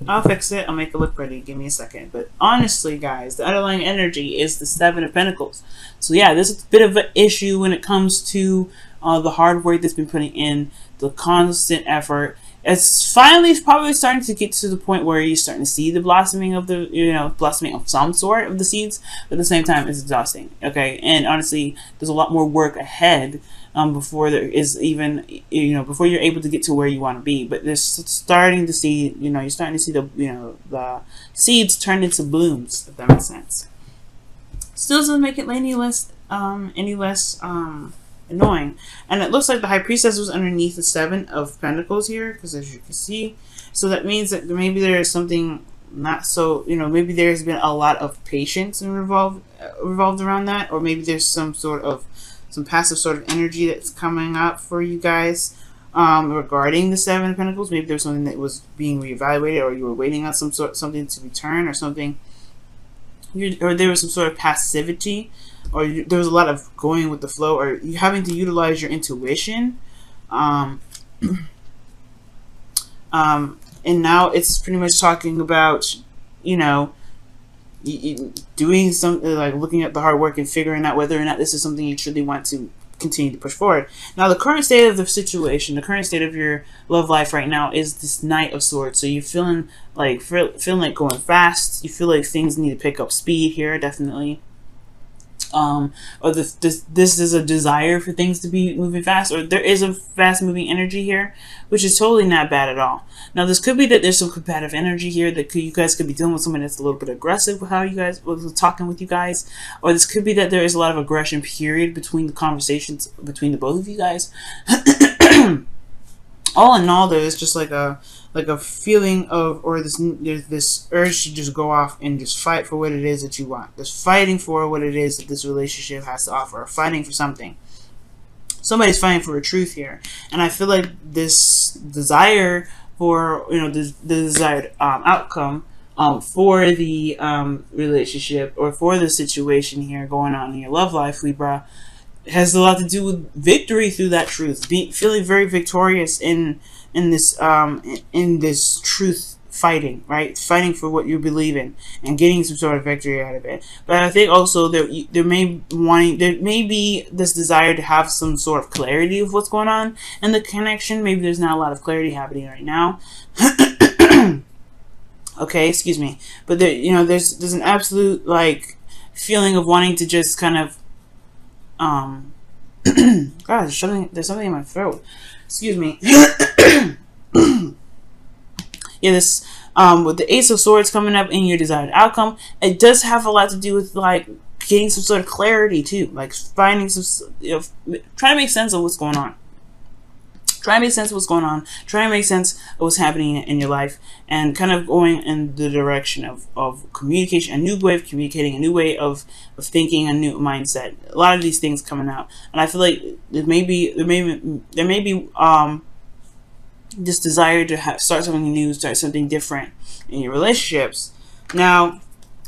I'll fix it. I'll make it look pretty. Give me a second. But honestly, guys, the underlying energy is the Seven of Pentacles. So yeah, there's a bit of an issue when it comes to the hard work that's been putting in, the constant effort. It's finally probably starting to get to the point where you're starting to see the blossoming of the, blossoming of some sort of the seeds. But at the same time, it's exhausting. Okay, and honestly, there's a lot more work ahead before there is even, before you're able to get to where you want to be. But there's starting to see, you're starting to see the seeds turn into blooms, if that makes sense. Still doesn't make it any less annoying. And it looks like the High Priestess was underneath the Seven of Pentacles here, because as you can see, so that means that maybe there is something not so, maybe there's been a lot of patience revolved around that, or maybe there's some passive sort of energy that's coming up for you guys regarding the Seven of Pentacles. Maybe there's something that was being reevaluated, or you were waiting on something to return, or something, or there was some sort of passivity, or there was a lot of going with the flow, or you having to utilize your intuition. And now it's pretty much talking about, doing something like looking at the hard work and figuring out whether or not this is something you truly want to continue to push forward. Now, the current state of the situation, the current state of your love life right now is this Knight of Swords. So you're feeling like going fast. You feel like things need to pick up speed here, definitely. Or this is a desire for things to be moving fast, or there is a fast moving energy here, which is totally not bad at all. Now, this could be that there's some combative energy here, that you guys could be dealing with someone that's a little bit aggressive with how you guys was talking with you guys, or this could be that there is a lot of aggression period between the conversations between the both of you guys. All in all, there's just like a feeling of, or there's this urge to just go off and just fight for what it is that you want. Just fighting for what it is that this relationship has to offer, or fighting for something. Somebody's fighting for a truth here, and I feel like this desire for, the desired outcome for the relationship, or for the situation here going on in your love life, Libra, has a lot to do with victory through that truth. Feeling very victorious in this truth fighting, right? Fighting for what you believe in and getting some sort of victory out of it. But I think also there may be this desire to have some sort of clarity of what's going on in the connection. Maybe there's not a lot of clarity happening right now. Okay, excuse me. But there, there's an absolute feeling of wanting to just kind of God, there's something in my throat. Excuse me. Yeah, this with the Ace of Swords coming up in your desired outcome, it does have a lot to do with getting some sort of clarity too, finding some, trying to make sense of what's going on. Try to make sense of what's going on. Try to make sense of what's happening in your life, and kind of going in the direction of communication, a new way of communicating, a new way of thinking, a new mindset. A lot of these things coming out, and I feel like there may be this desire to start something new, start something different in your relationships. Now,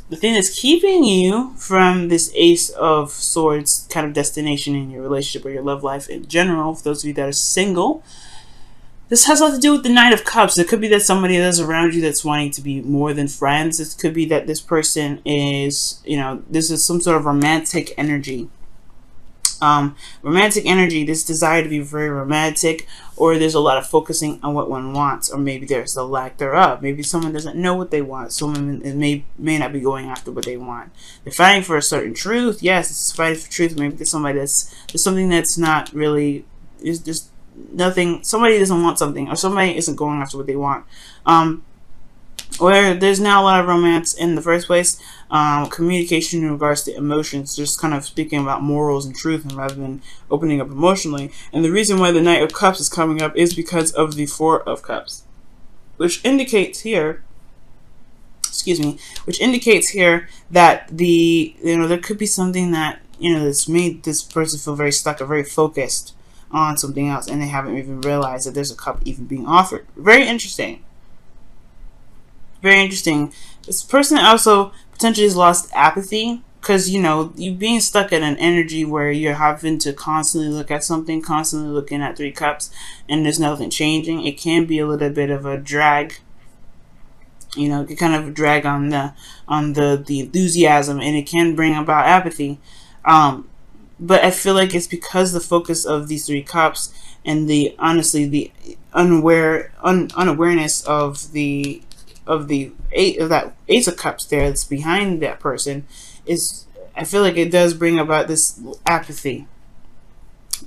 the thing that's keeping you from this Ace of Swords kind of destination in your relationship or your love life in general, for those of you that are single, this has a lot to do with the Knight of Cups. It could be that somebody that's around you that's wanting to be more than friends. It could be that this person is, this is some sort of romantic energy. Romantic energy, this desire to be very romantic, or there's a lot of focusing on what one wants, or maybe there's a lack thereof. Maybe someone doesn't know what they want. Someone may not be going after what they want. They're fighting for a certain truth. Yes, it's fighting for truth. Maybe there's something that's not really, is just nothing. Somebody doesn't want something, or somebody isn't going after what they want. Where there's not a lot of romance in the first place. Communication in regards to emotions, just kind of speaking about morals and truth, and rather than opening up emotionally. And the reason why the Knight of Cups is coming up is because of the Four of Cups, which indicates here, that there could be something that that's made this person feel very stuck or very focused on something else, and they haven't even realized that there's a cup even being offered. Very interesting. Very interesting. This person also potentially has lost apathy, because you being stuck in an energy where you're having to constantly look at something, constantly looking at Three Cups, and there's nothing changing. It can be a little bit of a drag. You know, it can kind of drag on the enthusiasm, and it can bring about apathy. But I feel like it's because the focus of these 3 cups and the honestly the unawareness of the Ace of Cups there that's behind that person is, I feel like it does bring about this apathy.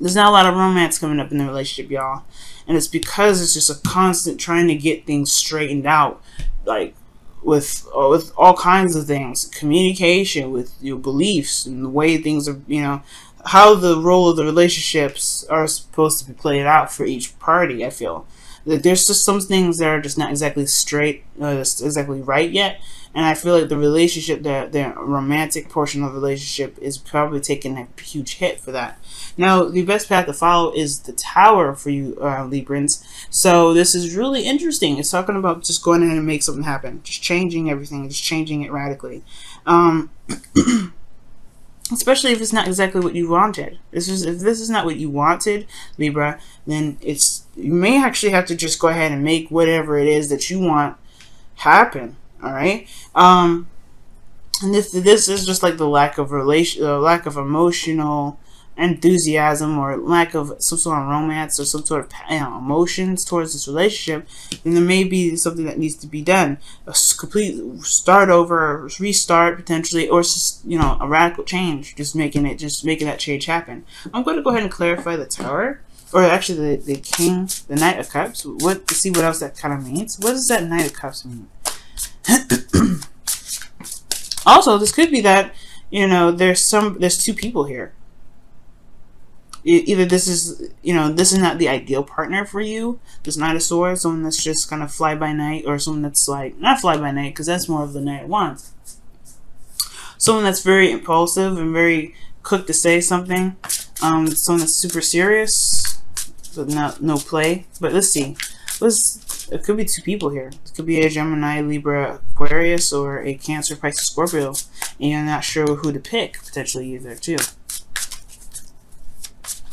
There's not a lot of romance coming up in the relationship, y'all, and it's because it's just a constant trying to get things straightened out, like with all kinds of things, communication, with your beliefs and the way things are, you know, how the role of the relationships are supposed to be played out for each party. I feel that there's just some things that are just not exactly straight, exactly right yet, and I feel like the relationship, the romantic portion of the relationship, is probably taking a huge hit for that. Now, the best path to follow is the Tower for you, Librans. So this is really interesting. It's talking about just going in and make something happen, just changing everything, just changing it radically. Especially if it's not exactly what you wanted. If this is not what you wanted, Libra, then you may actually have to just go ahead and make whatever it is that you want happen. All right. And if this is just like the lack of emotional enthusiasm, or lack of some sort of romance or some sort of, you know, emotions towards this relationship, then there may be something that needs to be done, a complete start over, restart potentially, or just, you know, a radical change, just making that change happen. I'm going to go ahead and clarify the Tower, or actually the King, the Knight of Cups, to see what else that kind of means. What does that Knight of Cups mean? Also, this could be that, you know, there's 2 people here. Either this is, you know, this is not the ideal partner for you, this Knight of Swords, someone that's just kind of fly by night, or someone that's like, not fly by night, because that's more of the Knight of Wands. Someone that's very impulsive and very quick to say something. Someone that's super serious, but no play. But let's see. It could be 2 people here. It could be a Gemini, Libra, Aquarius, or a Cancer, Pisces, Scorpio, and you're not sure who to pick, potentially either too.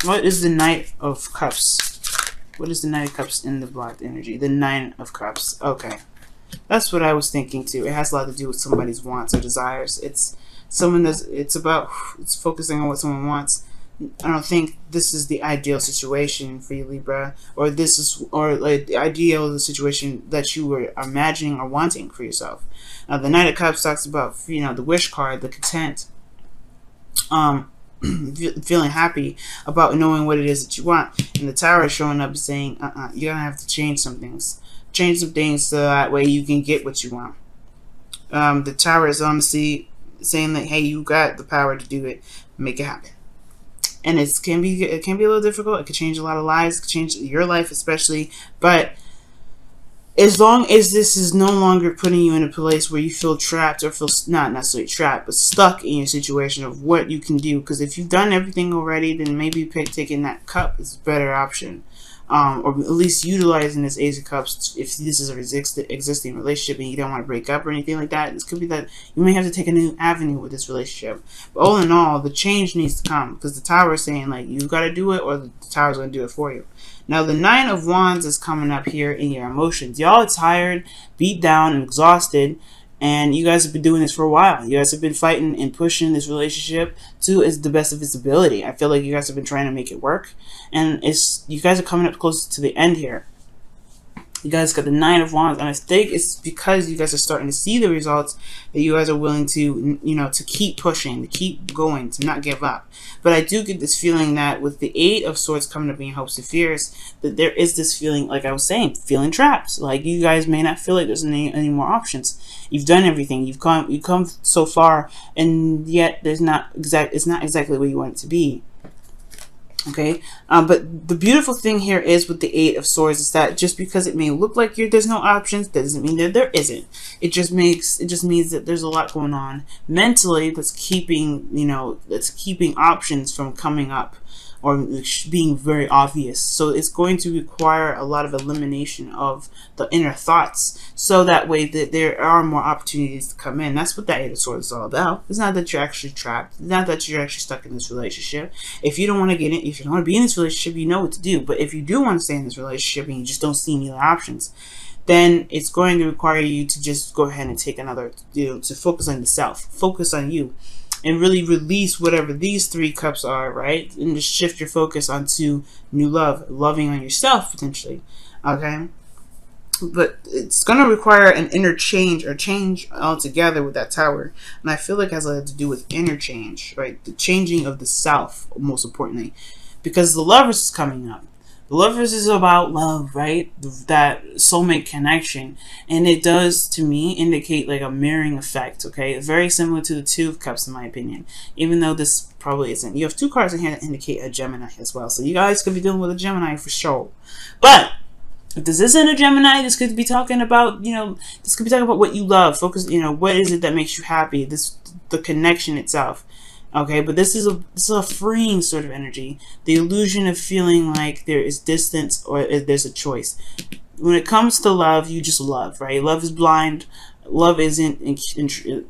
What is the Knight of Cups? What is the Knight of Cups in the blocked energy? The 9 of Cups. Okay. That's what I was thinking too. It has a lot to do with somebody's wants or desires. It's focusing on what someone wants. I don't think this is the ideal situation for you, Libra, or like the ideal situation that you were imagining or wanting for yourself. Now, the Knight of Cups talks about, you know, the wish card, the content, feeling happy about knowing what it is that you want, and the Tower is showing up saying, you're gonna have to change some things, so that way you can get what you want. The Tower is honestly saying that, hey, you got the power to do it, make it happen. And it can be a little difficult. It could change a lot of lives. It could change your life especially. But as long as this is no longer putting you in a place where you feel trapped, or feel not necessarily trapped, but stuck in your situation of what you can do. Because if you've done everything already, then maybe taking that cup is a better option. Or at least utilizing this Ace of Cups if this is a existing relationship and you don't want to break up or anything like that. This could be that you may have to take a new avenue with this relationship. But all in all, the change needs to come, because the Tower is saying, like, you've got to do it, or the Tower is going to do it for you. Now, the 9 of Wands is coming up here in your emotions. Y'all are tired, beat down, and exhausted. And you guys have been doing this for a while. You guys have been fighting and pushing this relationship to the best of its ability. I feel like you guys have been trying to make it work. And you guys are coming up close to the end here. You guys got the 9 of Wands, and I think it's because you guys are starting to see the results that you guys are willing to, you know, to keep pushing, to keep going, to not give up. But I do get this feeling that with the 8 of Swords coming up in your hopes and fears, that there is this feeling, like I was saying, feeling trapped. Like you guys may not feel like there's any more options. You've done everything. You've come so far, and yet it's not exactly where you want it to be. Okay, but the beautiful thing here is with the 8 of Swords is that just because it may look like there's no options, that doesn't mean that there isn't. It just means that there's a lot going on mentally that's keeping options from coming up or being very obvious. So it's going to require a lot of elimination of the inner thoughts, so that way that there are more opportunities to come in. That's what that 8 of Swords is all about. It's not that you're actually trapped. It's not that you're actually stuck in this relationship. If you don't want to get in, if you don't want to be in this relationship, you know what to do. But if you do want to stay in this relationship and you just don't see any other options, then it's going to require you to just go ahead and take another, to focus on the self, focus on you, and really release whatever these 3 cups are, right? And just shift your focus onto new love, loving on yourself potentially, okay? But it's going to require an inner change or change altogether with that Tower. And I feel like it has a lot to do with interchange, right? The changing of the self, most importantly. Because the Lovers is coming up. The Lovers is about love, right? That soulmate connection. And it does, to me, indicate like a mirroring effect, okay? Very similar to the 2 of Cups, in my opinion. Even though this probably isn't. You have 2 cards in here that indicate a Gemini as well. So you guys could be dealing with a Gemini for sure. But if this isn't a Gemini, this could be talking about, this could be talking about what you love. Focus, what is it that makes you happy? The connection itself. Okay, but this is a freeing sort of energy. The illusion of feeling like there is distance or there's a choice. When it comes to love, you just love, right? Love is blind. Love isn't.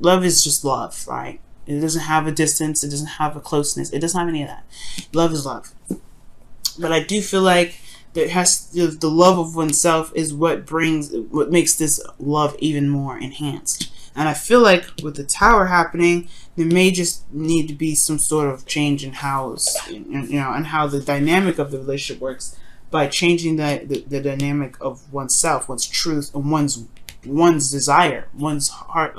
Love is just love, right? It doesn't have a distance. It doesn't have a closeness. It doesn't have any of that. Love is love. But I do feel like the love of oneself is what makes this love even more enhanced. And I feel like with the Tower happening, there may just need to be some sort of change in how, and how the dynamic of the relationship works by changing the dynamic of oneself, one's truth, and one's desire, one's heart,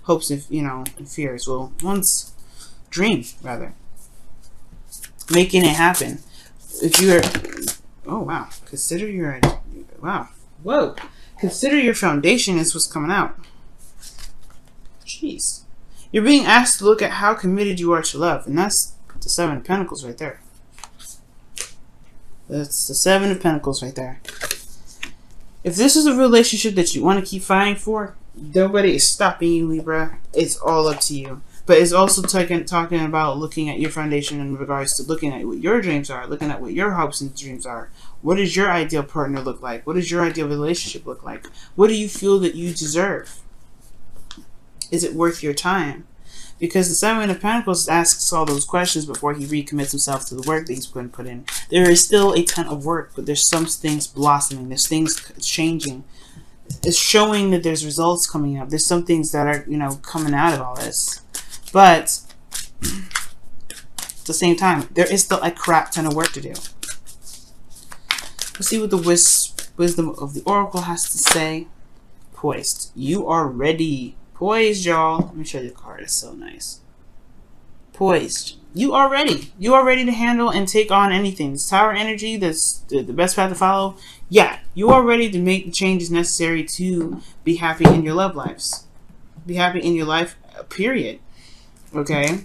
hopes, and fears. Well, one's dream rather, making it happen. If you're, oh wow, consider your, wow, whoa, consider your foundation is what's coming out. Jeez. You're being asked to look at how committed you are to love. And that's the 7 of Pentacles right there. That's the 7 of Pentacles right there. If this is a relationship that you want to keep fighting for, nobody is stopping you, Libra. It's all up to you. But it's also talking about looking at your foundation in regards to looking at what your dreams are, looking at what your hopes and dreams are. What does your ideal partner look like? What does your ideal relationship look like? What do you feel that you deserve? Is it worth your time? Because the 7 of Pentacles asks all those questions before he recommits himself to the work that he's going to put in. There is still a ton of work, but there's some things blossoming. There's things changing. It's showing that there's results coming up. There's some things that are, coming out of all this. But at the same time, there is still a crap ton of work to do. Let's see what the wisdom of the Oracle has to say. Poised. You are ready. Poised, y'all. Let me show you the card. It's so nice. Poised. You are ready. You are ready to handle and take on anything. This Tower energy, that's the best path to follow. Yeah, you are ready to make the changes necessary to be happy in your love lives. Be happy in your life, period. Okay?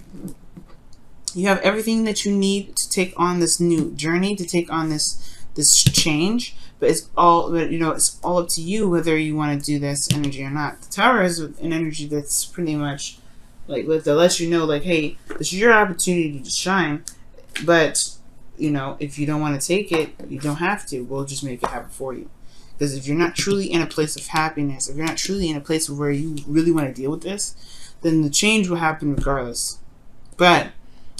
You have everything that you need to take on this new journey, to take on this change. But it's all, it's all up to you whether you want to do this energy or not. The Tower is an energy that's pretty much like that lets you know, like, hey, this is your opportunity to shine. But if you don't want to take it, you don't have to. We'll just make it happen for you. Because if you're not truly in a place of happiness, if you're not truly in a place where you really want to deal with this, then the change will happen regardless. But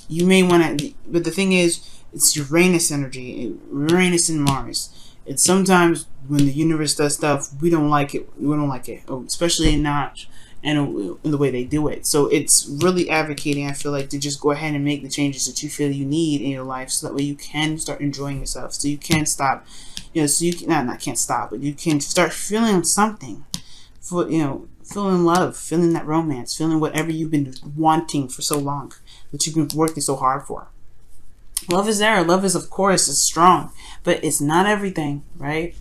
you may want to. But the thing is, it's Uranus energy, Uranus and Mars. It's sometimes when the universe does stuff, we don't like it. We don't like it, especially not in the way they do it. So it's really advocating, I feel like, to just go ahead and make the changes that you feel you need in your life, so that way you can start enjoying yourself. So you can stop, so you can not can't stop, but you can start feeling something, for feeling love, feeling that romance, feeling whatever you've been wanting for so long, that you've been working so hard for. Love is there. Love is, of course, is strong, but it's not everything, right?